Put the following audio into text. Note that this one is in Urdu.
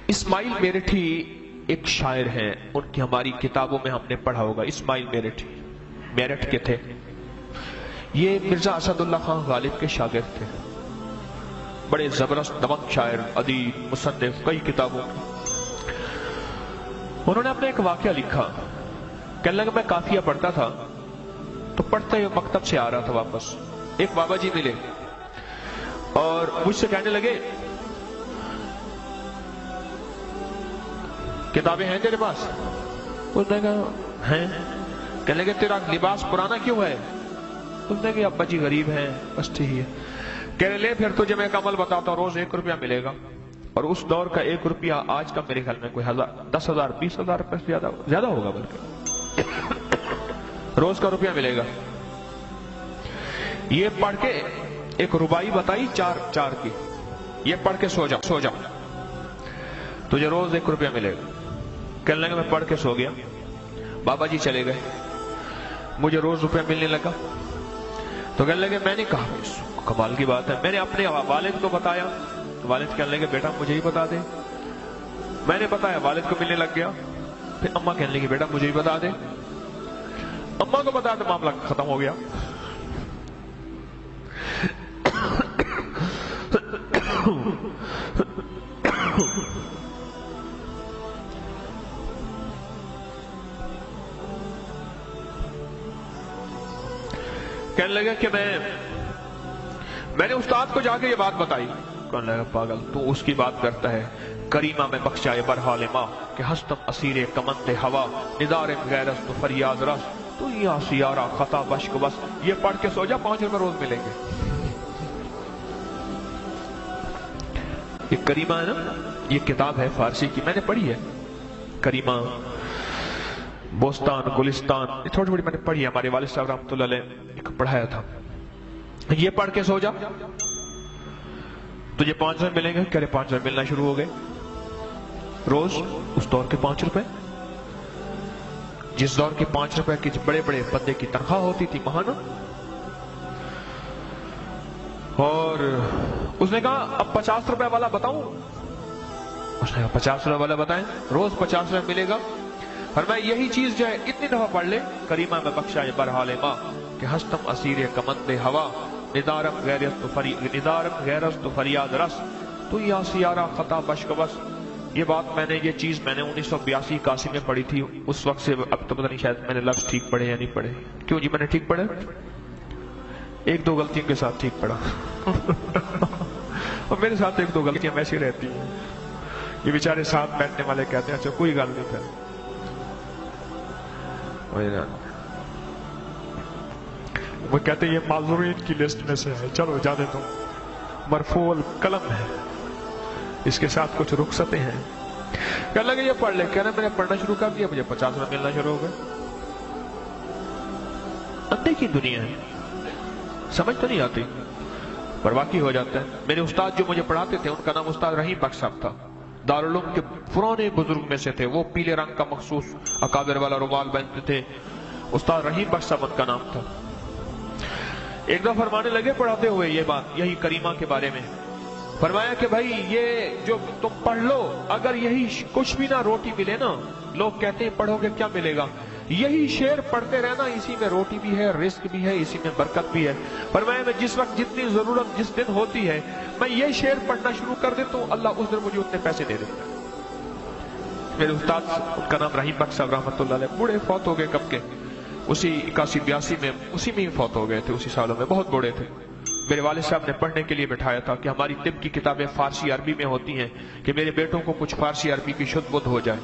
اسماعیل میرٹھی ایک شاعر ہیں، ان کی ہماری کتابوں میں ہم نے پڑھا ہوگا۔ اسماعیل میرٹھی میرٹھ کے تھے، یہ مرزا اسد اللہ خان غالب کے شاگرد تھے، بڑے زبردست دمنگ شاعر، ادیب، مصنف، کئی کتابوں کے۔ انہوں نے اپنا ایک واقعہ لکھا، کہنے لگا میں قافیہ پڑھتا تھا تو پڑھتے ہوئے مکتب سے آ رہا تھا واپس، ایک بابا جی ملے اور مجھ سے کہنے لگے کتابیں ہیں تیرے پاس؟ اس نے کہا ہیں۔ کہنے لگے تیرا لباس پرانا کیوں ہے؟ اس نے کہا ابا جی غریب ہیں بس ٹھیک ہے۔ کہنے لے پھر تجھے میں ایک عمل بتاتا ہوں، روز 1 روپیہ ملے گا، اور اس دور کا 1 روپیہ آج کا میرے خیال میں کوئی 10,000 20,000 روپے سے زیادہ ہوگا، بلکہ روز کا روپیہ ملے گا۔ یہ پڑھ کے ایک ربائی بتائی 4 کی، یہ پڑھ کے سو جا تجھے روز 1 روپیہ ملے گا۔ کہنے لگا میں پڑھ کے سو گیا، بابا جی چلے گئے، مجھے روز روپیہ ملنے لگا۔ تو کہنے لگے میں نے کہا کمال کی بات ہے، میں نے اپنے والد کو بتایا، والد کہنے لگے بیٹا مجھے ہی بتا دے۔ میں نے بتایا، والد کو ملنے لگ گیا۔ پھر اماں کہنے لگی بیٹا مجھے ہی بتا دے، اماں کو بتا دے، معاملہ ختم ہو گیا۔ کہنے لگا کہ میں نے استاد کو جا کے یہ بات بتائی۔ کہنے لگا پاگل تو اس کی بات کرتا ہے، کریمہ میں بخشائے برحال ماں کہ ہستم اسیر کمند ہوا ندار غیرست فریاد رس تو یا سیارہ خطا بشک بس۔ یہ پڑھ کے سو جا، 5 روپے روز ملیں گے۔ یہ کریمہ ہے نا، یہ کتاب ہے فارسی کی، میں نے پڑھی ہے، کریمہ، بوستان، گلستان، یہ تھوڑی تھوڑی میں نے پڑھی ہے، ہمارے والد صاحب رحمۃ اللہ علیہ ایک پڑھایا تھا۔ یہ پڑھ کے سو جا تجھے 5 روپے ملیں گے۔ کہہ رہے 5 روپے ملنا شروع ہو گئے روز۔ اس دور کے 5 روپے، جس دور کے 5 روپے کی بڑے بڑے بندے کی تنخواہ ہوتی تھی ماہانہ۔ اور اس نے کہا اب 50 روپے والا بتاؤں؟ اس نے کہا 50 روپے والا بتائیں، روز 50 روپے ملے گا۔ فرمایا یہی چیز جو ہے اتنی دفعہ پڑھ لے، کریمہ میں بخشائے برحال ماں کہ ہستم اسیر کمند ہوا ندارم غیرست فریاد رس تو یا سیارہ خطا بشک بس۔ یہ بات یہ چیز میں نے 1982 81 میں پڑھی تھی، اس وقت سے اب تو پتہ نہیں شاید میں نے لفظ ٹھیک پڑھے یا نہیں پڑھے۔ کیوں جی میں نے ٹھیک پڑھے؟ 1-2 غلطیوں کے ساتھ ٹھیک پڑھا اور میرے ساتھ 1-2 غلطیاں ویسی رہتی ہیں، یہ بیچارے ساتھ بیٹھنے والے کہتے ہیں اچھا کوئی گل نہیں پھر۔ وہ کہتے ہیں یہ معذورین کی لسٹ میں سے ہے، چلو جانے دو، مرفوع القلم ہے، اس کے ساتھ کچھ رخصتیں ہیں۔ کہنے لگے یہ پڑھ لے، کہنا میں نے پڑھنا شروع کر دیا، مجھے 50 روپے ملنا شروع ہو گئے۔ اندھے کی دنیا ہے، سمجھ تو نہیں آتی پر واقعی ہو جاتا ہے۔ میرے استاد جو مجھے پڑھاتے تھے ان کا نام استاد رحیم بخش صاحب تھا، دارالعلوم کے پرانے بزرگ میں سے تھے، وہ پیلے رنگ کا مخصوص اکابر والا رومال پہنتے تھے، استاد رحیم بخش صاحب ان کا نام تھا۔ ایک دفعہ فرمانے لگے پڑھاتے ہوئے یہ بات، یہی کریمہ کے بارے میں، فرمایا کہ بھائی یہ جو تم پڑھ لو، اگر یہی کچھ بھی نہ روٹی ملے نا، لوگ کہتے ہیں پڑھو گے کیا ملے گا، یہی شعر پڑھتے رہنا، اسی میں روٹی بھی ہے، رزق بھی ہے، اسی میں برکت بھی ہے۔ فرمایا میں جس وقت جتنی ضرورت جس دن ہوتی ہے میں یہ شعر پڑھنا شروع کر دیتا ہوں، اللہ اس دن مجھے اتنے پیسے دے دیتا ہے۔ میرے استاد ان کا نام رحیم بخش صاحب رحمۃ اللہ علیہ، بوڑھے فوت ہو گئے کب کے، اسی 81 82 میں اسی میں ہی فوت ہو گئے تھے، اسی سالوں میں، بہت بوڑھے تھے۔ میرے والد صاحب نے پڑھنے کے لیے بٹھایا تھا کہ ہماری طب کی کتابیں فارسی عربی میں ہوتی ہیں کہ میرے بیٹوں کو کچھ فارسی عربی کی شد بدھ ہو جائے۔